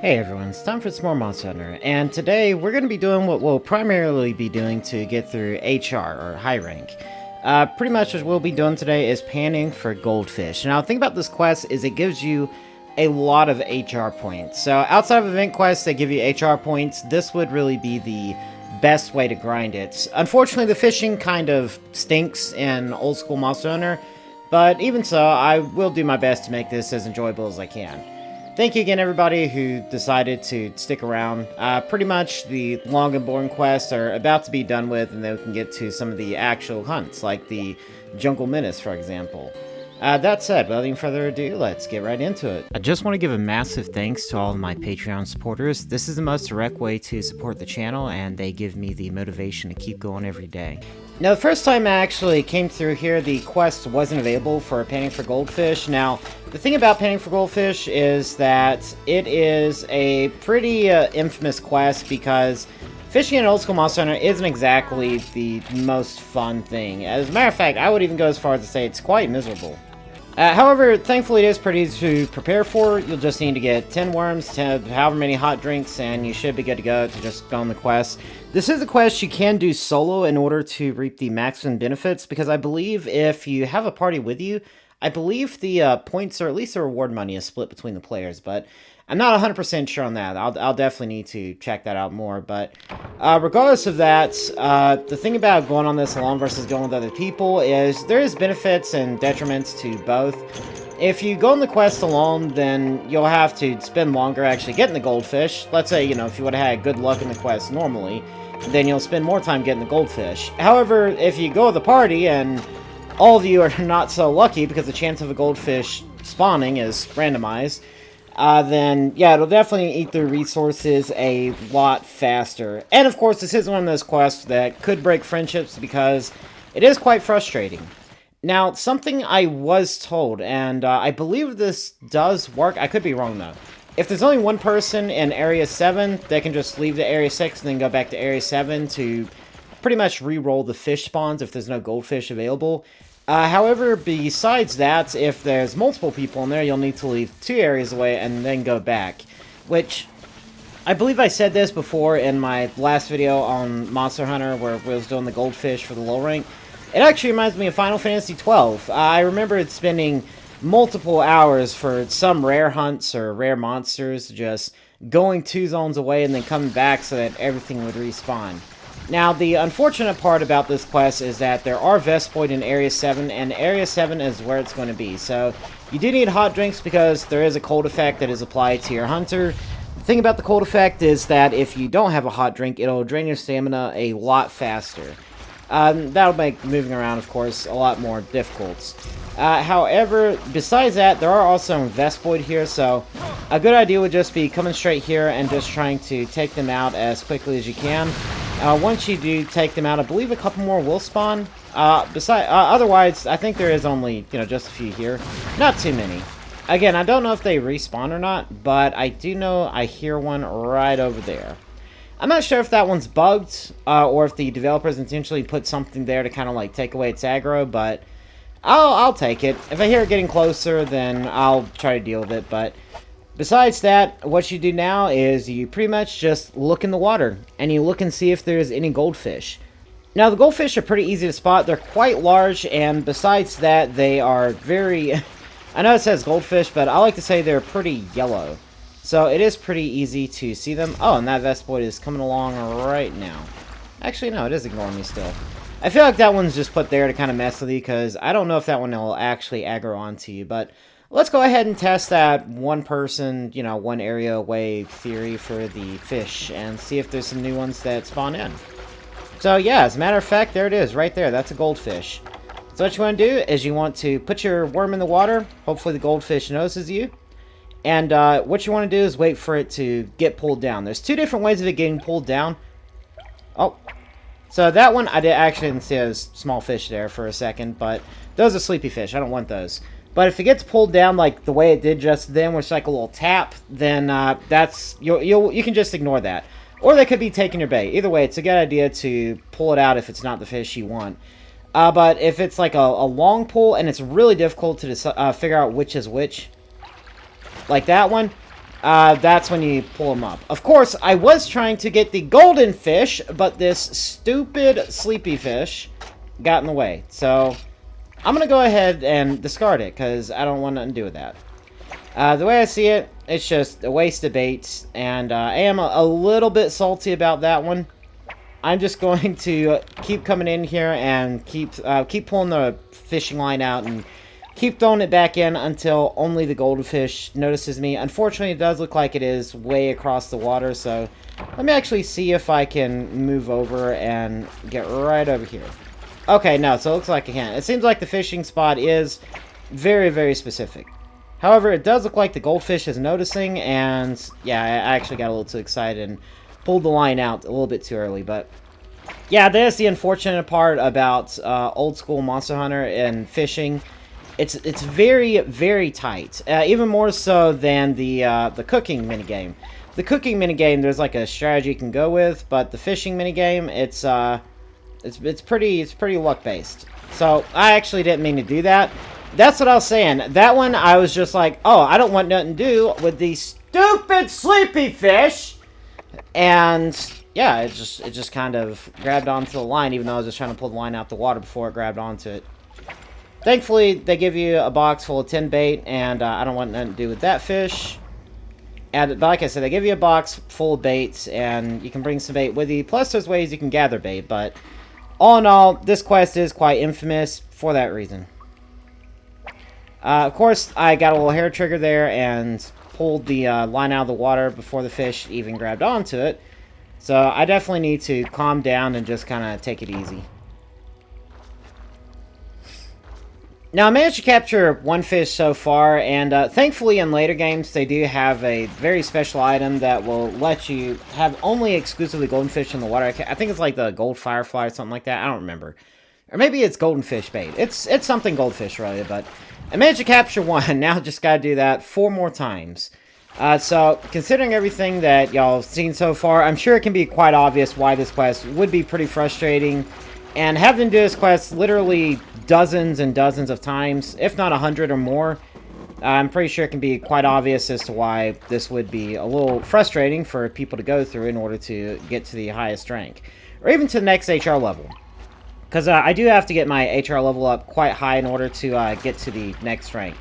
Hey everyone, it's time for some more Monster Hunter, and today we're going to be doing what we'll primarily be doing to get through HR, or high rank. Pretty much what we'll be doing today is panning for goldfish. Now, the thing about this quest is it gives you a lot of HR points. So outside of event quests that give you HR points, this would really be the best way to grind it. Unfortunately, the fishing kind of stinks in old school Monster Hunter, but even so, I will do my best to make this as enjoyable as I can. Thank you again, everybody who decided to stick around. Pretty much the long and boring quests are about to be done with, and then we can get to some of the actual hunts, like the Jungle Menace, for example. That said, without any further ado, let's get right into it. I just want to give a massive thanks to all of my Patreon supporters. This is the most direct way to support the channel, and they give me the motivation to keep going every day. Now, the first time I actually came through here, the quest wasn't available for panning for goldfish. Now, the thing about panning for goldfish is that it is a pretty infamous quest because fishing in old school Monster Hunter isn't exactly the most fun thing. As a matter of fact, I would even go as far as to say it's quite miserable. However, thankfully it is pretty easy to prepare for. You'll just need to get 10 worms, 10, however many hot drinks, and you should be good to go to just go on the quest. This is a quest you can do solo in order to reap the maximum benefits, because I believe if you have a party with you, I believe the points, or at least the reward money, is split between the players, but I'm not 100% sure on that. I'll definitely need to check that out more, but regardless of that, the thing about going on this alone versus going with other people is there is benefits and detriments to both. If you go on the quest alone, then you'll have to spend longer actually getting the goldfish. Let's say, if you would have had good luck in the quest normally, then you'll spend more time getting the goldfish. However, if you go with a party and all of you are not so lucky because the chance of a goldfish spawning is randomized, then yeah, it'll definitely eat the resources a lot faster. And of course, this is one of those quests that could break friendships because it is quite frustrating. Now, something I was told, and I believe this does work, I could be wrong though. If there's only one person in Area 7, they can just leave the Area 6 and then go back to Area 7 to pretty much re-roll the fish spawns if there's no goldfish available. However, besides that, if there's multiple people in there, you'll need to leave 2 areas away and then go back. Which, I believe I said this before in my last video on Monster Hunter where I was doing the goldfish for the low rank. It actually reminds me of Final Fantasy XII. I remember spending multiple hours for some rare hunts or rare monsters, just going 2 zones away and then coming back so that everything would respawn. Now, the unfortunate part about this quest is that there are Vespoid in Area 7, and Area 7 is where it's going to be. So, you do need hot drinks because there is a cold effect that is applied to your hunter. The thing about the cold effect is that if you don't have a hot drink, it'll drain your stamina a lot faster. That'll make moving around, of course, a lot more difficult. However, besides that, there are also Vespoid here, so a good idea would just be coming straight here and just trying to take them out as quickly as you can. Once you do take them out, I believe a couple more will spawn. Otherwise, I think there is only, just a few here. Not too many. Again, I don't know if they respawn or not, but I do know I hear one right over there. I'm not sure if that one's bugged, or if the developers intentionally put something there to kind of like take away its aggro, but I'll take it. If I hear it getting closer, then I'll try to deal with it, but besides that, what you do now is you pretty much just look in the water, and you look and see if there's any goldfish. Now, the goldfish are pretty easy to spot. They're quite large, and besides that, they are very... I know it says goldfish, but I like to say they're pretty yellow. So it is pretty easy to see them. Oh, and that Vespoid is coming along right now. Actually, no, it is ignoring me still. I feel like that one's just put there to kind of mess with you, because I don't know if that one will actually aggro onto you, but let's go ahead and test that one person, one area away theory for the fish, and see if there's some new ones that spawn in. So yeah, as a matter of fact, there it is, right there. That's a goldfish. So what you want to do is you want to put your worm in the water. Hopefully the goldfish notices you. And what you want to do is wait for it to get pulled down. There's 2 different ways of it getting pulled down. Oh. So that one, I actually didn't see a small fish there for a second, but those are sleepy fish. I don't want those. But if it gets pulled down like the way it did just then, which is like a little tap, then that's you can just ignore that. Or they could be taking your bait. Either way, it's a good idea to pull it out if it's not the fish you want. But if it's like a long pull and it's really difficult to figure out which is which, like that one, that's when you pull them up. Of course, I was trying to get the golden fish, but this stupid sleepy fish got in the way. So, I'm going to go ahead and discard it, because I don't want nothing to do with that. The way I see it, it's just a waste of bait, and I am a little bit salty about that one. I'm just going to keep coming in here and keep pulling the fishing line out and keep throwing it back in until only the goldfish notices me. Unfortunately, it does look like it is way across the water, so let me actually see if I can move over and get right over here. Okay, no, so it looks like I can't. It seems like the fishing spot is very, very specific. However, it does look like the goldfish is noticing, and yeah, I actually got a little too excited and pulled the line out a little bit too early. But yeah, that's the unfortunate part about old school Monster Hunter and fishing. It's very, very tight, even more so than the cooking minigame. The cooking minigame, there's like a strategy you can go with, but the fishing minigame, it's pretty luck based. So I actually didn't mean to do that. That's what I was saying. That one, I was just like, oh, I don't want nothing to do with these stupid sleepy fish. And yeah, it just kind of grabbed onto the line, even though I was just trying to pull the line out the water before it grabbed onto it. Thankfully, they give you a box full of 10 bait, and I don't want nothing to do with that fish. And like I said, they give you a box full of baits, and you can bring some bait with you. Plus, there's ways you can gather bait, but all in all, this quest is quite infamous for that reason. Of course, I got a little hair trigger there and pulled the line out of the water before the fish even grabbed onto it. So I definitely need to calm down and just kind of take it easy. Now, I managed to capture one fish so far, and thankfully in later games they do have a very special item that will let you have only exclusively golden fish in the water. I think it's like the gold firefly or something like that. I don't remember. Or maybe it's golden fish bait. It's something goldfish related, but I managed to capture one. Now just gotta do that 4 more times. So, considering everything that y'all have seen so far, I'm sure it can be quite obvious why this quest would be pretty frustrating. And having to do this quest literally dozens and dozens of times, if not 100 or more, I'm pretty sure it can be quite obvious as to why this would be a little frustrating for people to go through in order to get to the highest rank. Or even to the next HR level. Because I do have to get my HR level up quite high in order to get to the next rank.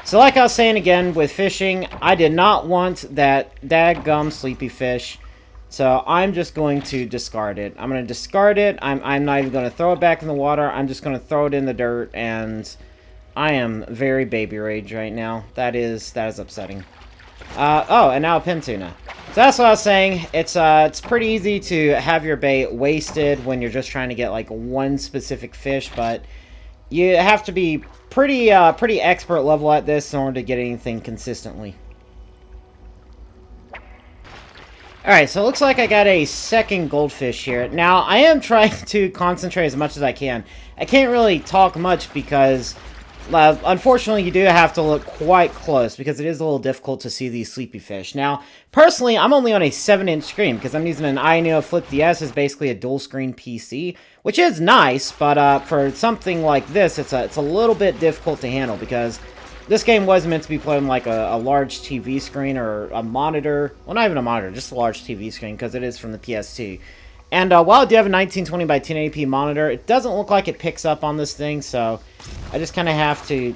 So like I was saying again, with fishing, I did not want that dadgum sleepy fish. So I'm just going to discard it. I'm going to discard it. I'm not even going to throw it back in the water. I'm just going to throw it in the dirt. And I am very baby rage right now. That is upsetting. Oh, and now a pin tuna. So that's what I was saying. It's pretty easy to have your bait wasted when you're just trying to get like one specific fish, but you have to be pretty expert level at this in order to get anything consistently. Alright, so it looks like I got a second goldfish here. Now, I am trying to concentrate as much as I can. I can't really talk much because unfortunately, you do have to look quite close because it is a little difficult to see these sleepy fish. Now, personally, I'm only on a 7-inch screen because I'm using an iNeo Flip DS as basically a dual-screen PC, which is nice, but for something like this, it's a little bit difficult to handle because this game was meant to be played on like a large TV screen or a monitor. Well, not even a monitor, just a large TV screen because it is from the PS2. And while I do have a 1920 by 1080p monitor, it doesn't look like it picks up on this thing, so I just kind of have to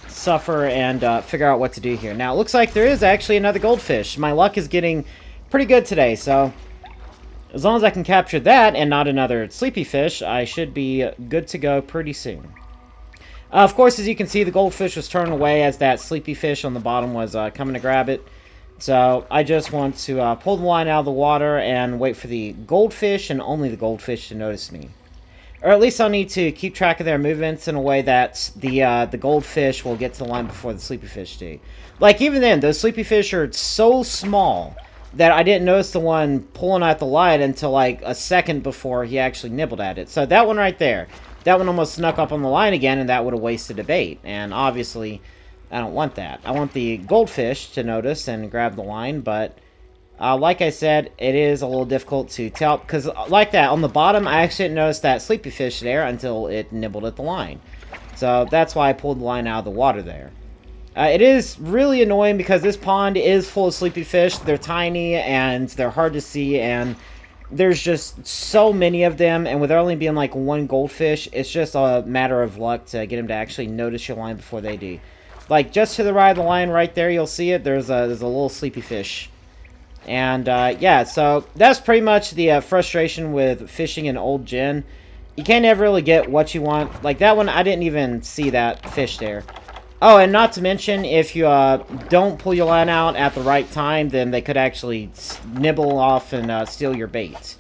suffer and figure out what to do here. Now, it looks like there is actually another goldfish. My luck is getting pretty good today, so as long as I can capture that and not another sleepy fish, I should be good to go pretty soon. Of course, as you can see, the goldfish was turned away as that sleepy fish on the bottom was coming to grab it. So I just want to pull the line out of the water and wait for the goldfish and only the goldfish to notice me. Or at least I'll need to keep track of their movements in a way that the goldfish will get to the line before the sleepy fish do. Like, even then, those sleepy fish are so small that I didn't notice the one pulling out the line until like a second before he actually nibbled at it. So that one right there, that one almost snuck up on the line again, and that would have wasted a bait. And obviously, I don't want that. I want the goldfish to notice and grab the line, but like I said, it is a little difficult to tell, because like that, on the bottom, I actually didn't notice that sleepy fish there until it nibbled at the line. So that's why I pulled the line out of the water there. It is really annoying because this pond is full of sleepy fish. They're tiny and they're hard to see, and there's just so many of them, and with there only being like one goldfish, it's just a matter of luck to get them to actually notice your line before they do. Like, just to the right of the line right there, you'll see it, there's a little sleepy fish. And, yeah, so that's pretty much the frustration with fishing in Old Gen. You can't ever really get what you want. Like, that one, I didn't even see that fish there. Oh, and not to mention, if you don't pull your line out at the right time, then they could actually nibble off and steal your bait.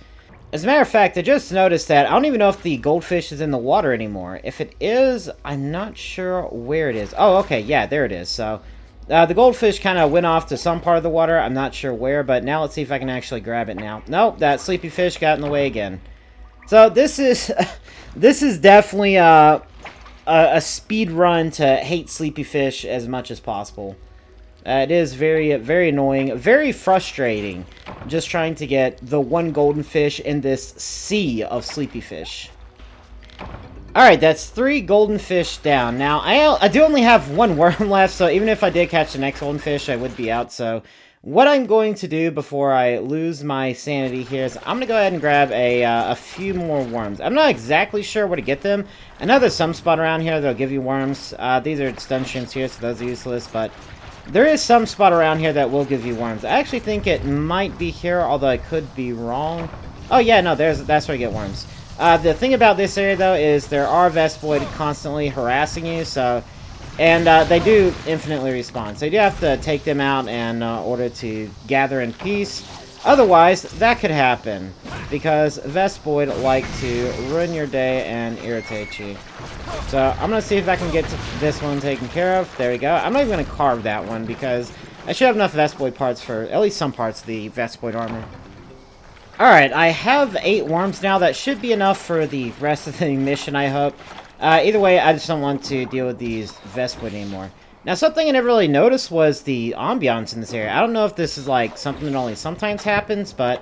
As a matter of fact, I just noticed that I don't even know if the goldfish is in the water anymore. If it is, I'm not sure where it is. Oh, okay, yeah, there it is. So, the goldfish kind of went off to some part of the water. I'm not sure where, but now let's see if I can actually grab it now. Nope, that sleepy fish got in the way again. So, this is, this is definitely, a speed run to hate sleepy fish as much as possible. It is very, very annoying, very frustrating, just trying to get the one golden fish in this sea of sleepy fish. Alright, that's 3 golden fish down. Now, I do only have 1 worm left, so even if I did catch the next golden fish, I would be out. So, what I'm going to do before I lose my sanity here is I'm going to go ahead and grab a few more worms. I'm not exactly sure where to get them. I know there's some spot around here that'll give you worms. These are stun shrimps here, so those are useless, but there is some spot around here that will give you worms. I actually think it might be here, although I could be wrong. Oh yeah, no, that's where you get worms. The thing about this area, though, is there are Vespoid constantly harassing you, so... And they do infinitely respawn, so you do have to take them out in order to gather in peace. Otherwise, that could happen, because Vespoid like to ruin your day and irritate you. So, I'm going to see if I can get this one taken care of. There we go. I'm not even going to carve that one, because I should have enough Vespoid parts for at least some parts of the Vespoid armor. Alright, I have 8 worms now. That should be enough for the rest of the mission, I hope. Either way, I just don't want to deal with these Vespoid anymore. Now, something I never really noticed was the ambiance in this area. I don't know if this is, like, something that only sometimes happens, but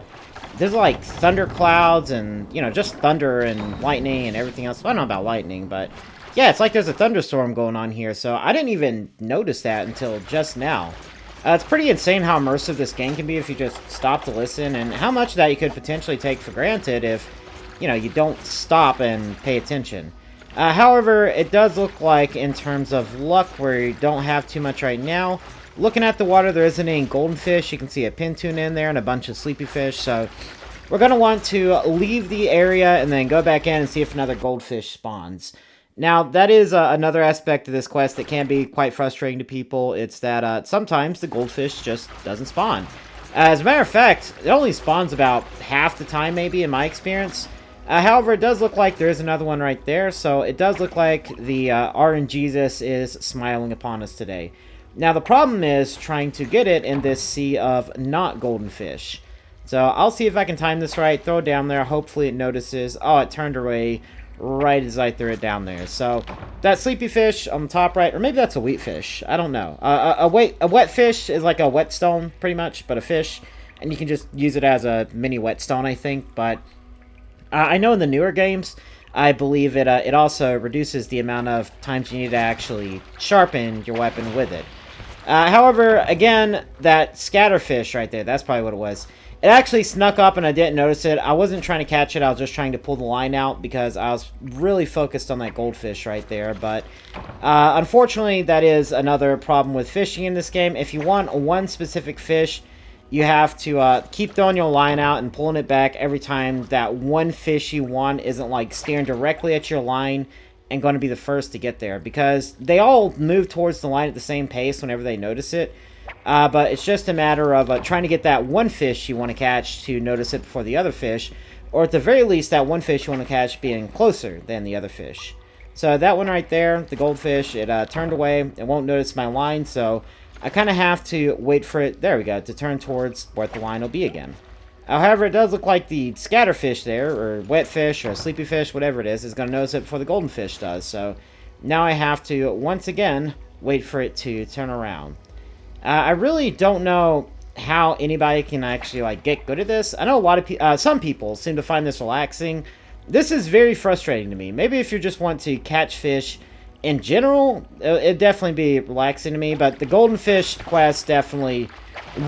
there's, like, thunder clouds and, you know, just thunder and lightning and everything else. I don't know about lightning, but yeah, it's like there's a thunderstorm going on here, so I didn't even notice that until just now. It's pretty insane how immersive this game can be if you just stop to listen, and how much of that you could potentially take for granted if, you know, you don't stop and pay attention. However, it does look like, in terms of luck, where you don't have too much right now. Looking at the water, there isn't any golden fish. You can see a pintoon in there and a bunch of sleepy fish, so we're going to want to leave the area and then go back in and see if another goldfish spawns. Now, that is another aspect of this quest that can be quite frustrating to people. It's that sometimes the goldfish just doesn't spawn. As a matter of fact, it only spawns about half the time, maybe, in my experience. However, it does look like there is another one right there, so it does look like the RNGesus is smiling upon us today. Now, the problem is trying to get it in this sea of not golden fish. So, I'll see if I can time this right, throw it down there, hopefully it notices. Oh, it turned away right as I threw it down there. So, that sleepy fish on the top right, or maybe that's a wheat fish, I don't know. A wet fish is like a whetstone, pretty much, but a fish, and you can just use it as a mini whetstone, I think, but... I know in the newer games, I believe it also reduces the amount of times you need to actually sharpen your weapon with it. However, again, that scatterfish right there, that's probably what it was. It actually snuck up and I didn't notice it. I wasn't trying to catch it, I was just trying to pull the line out because I was really focused on that goldfish right there. But unfortunately, that is another problem with fishing in this game. If you want one specific fish, you have to keep throwing your line out and pulling it back every time that one fish you want isn't like staring directly at your line and going to be the first to get there. Because they all move towards the line at the same pace whenever they notice it. But it's just a matter of trying to get that one fish you want to catch to notice it before the other fish. Or at the very least, that one fish you want to catch being closer than the other fish. So that one right there, the goldfish, it turned away. It won't notice my line, so... I kind of have to wait for it, there we go, to turn towards where the line will be again. However, it does look like the scatterfish there, or wet fish, or sleepy fish, whatever it is going to notice it before the golden fish does. So, now I have to, once again, wait for it to turn around. I really don't know how anybody can actually, like, get good at this. I know a lot of some people seem to find this relaxing. This is very frustrating to me. Maybe if you just want to catch fish in general, it'd definitely be relaxing to me, but the Golden Fish quest definitely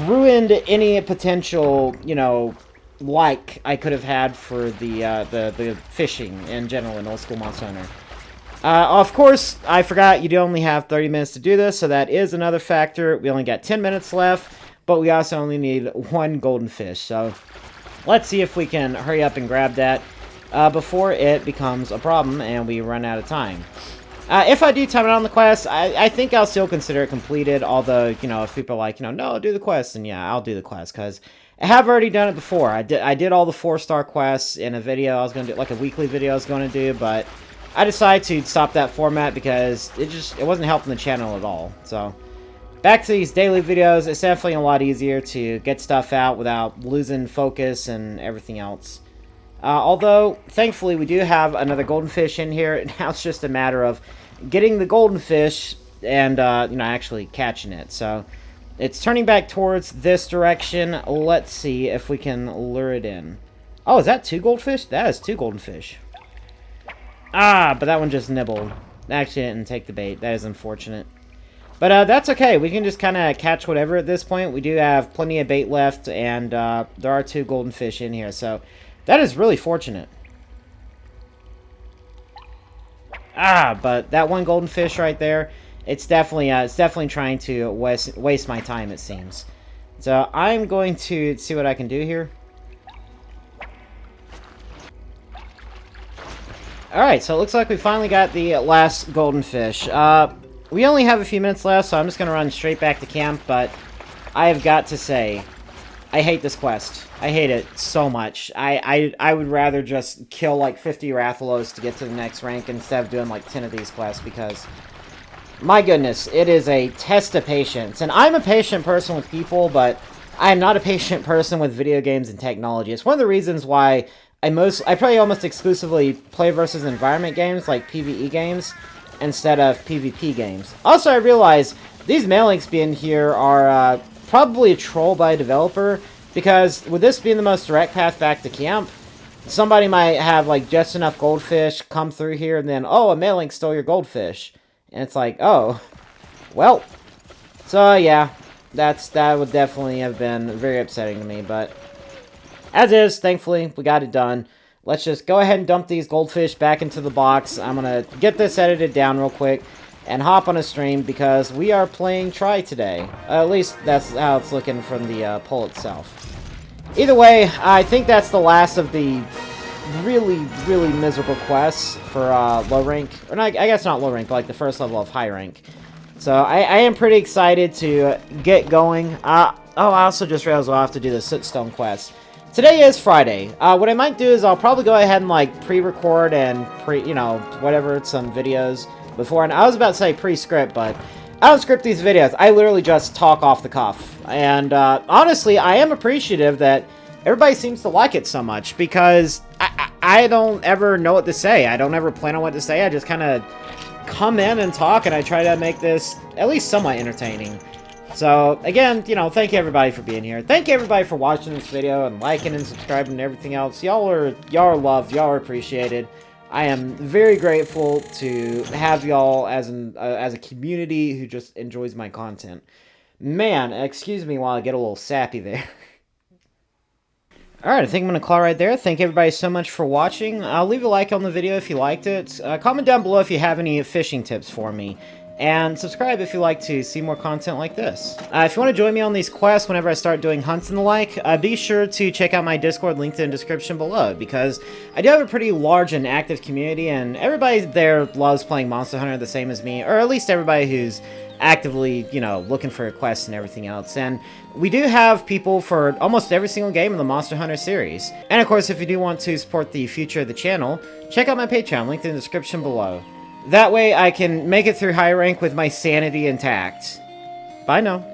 ruined any potential, you know, like I could have had for the fishing in general in Old School Monster Hunter. Of course, I forgot you do only have 30 minutes to do this, so that is another factor. We only got 10 minutes left, but we also only need one golden fish, so let's see if we can hurry up and grab that before it becomes a problem and we run out of time. If I do time it on the quest, I think I'll still consider it completed, although, you know, if people are like, you know, no, do the quest, then yeah, I'll do the quest, because I have already done it before. I did all the 4-star quests in a video I was going to do, like a weekly video I was going to do, but I decided to stop that format because it wasn't helping the channel at all. So, back to these daily videos. It's definitely a lot easier to get stuff out without losing focus and everything else. Although, thankfully, we do have another golden fish in here. Now it's just a matter of getting the golden fish and, you know, actually catching it. So, it's turning back towards this direction. Let's see if we can lure it in. Oh, is that 2 goldfish? That is 2 golden fish. Ah, but that one just nibbled. Actually, didn't take the bait. That is unfortunate. But that's okay. We can just kind of catch whatever at this point. We do have plenty of bait left, and there are 2 golden fish in here. So, that is really fortunate. Ah, but that one golden fish right there, it's definitely trying to waste my time, it seems. So I'm going to see what I can do here. Alright, so it looks like we finally got the last golden fish. We only have a few minutes left, so I'm just going to run straight back to camp, but I have got to say, I hate this quest. I hate it so much. I would rather just kill like 50 Rathalos to get to the next rank instead of doing like 10 of these quests, because my goodness, it is a test of patience. And I'm a patient person with people, but I'm not a patient person with video games and technology. It's one of the reasons why I probably almost exclusively play versus environment games, like PvE games, instead of PvP games. Also, I realize these mail links being here are probably a troll by a developer, because with this being the most direct path back to camp, somebody might have like just enough goldfish come through here, and then, oh, a mail link stole your goldfish. And it's like, oh, well. So, yeah, that would definitely have been very upsetting to me, but as is, thankfully, we got it done. Let's just go ahead and dump these goldfish back into the box. I'm going to get this edited down real quick and hop on a stream, because we are playing Try today. At least that's how it's looking from the poll itself. Either way, I think that's the last of the really, really miserable quests for low rank. Or not, I guess not low rank, but like the first level of high rank. So I am pretty excited to get going. Oh, I also just realized I'll have to do the Sootstone quest. Today is Friday. What I might do is I'll probably go ahead and like pre-record and you know, whatever, some videos before. And I was about to say pre-script, but I don't script these videos. I literally just talk off the cuff. And honestly, I am appreciative that everybody seems to like it so much, because I don't ever know what to say. I don't ever plan on what to say. I just kind of come in and talk, and I try to make this at least somewhat entertaining. So, again, you know, thank you everybody for being here. Thank you everybody for watching this video and liking and subscribing and everything else. Y'all are loved. Y'all are appreciated. I am very grateful to have y'all as a community who just enjoys my content. Man, excuse me while I get a little sappy there. Alright, I think I'm going to call right there. Thank everybody so much for watching. Leave a like on the video if you liked it. Comment down below if you have any fishing tips for me. And subscribe if you like to see more content like this. If you want to join me on these quests whenever I start doing hunts and the like, be sure to check out my Discord linked in the description below, because I do have a pretty large and active community, and everybody there loves playing Monster Hunter the same as me, or at least everybody who's actively, you know, looking for requests and everything else. And we do have people for almost every single game in the Monster Hunter series. And of course, if you do want to support the future of the channel, check out my Patreon, linked in the description below. That way I can make it through high rank with my sanity intact. Bye now.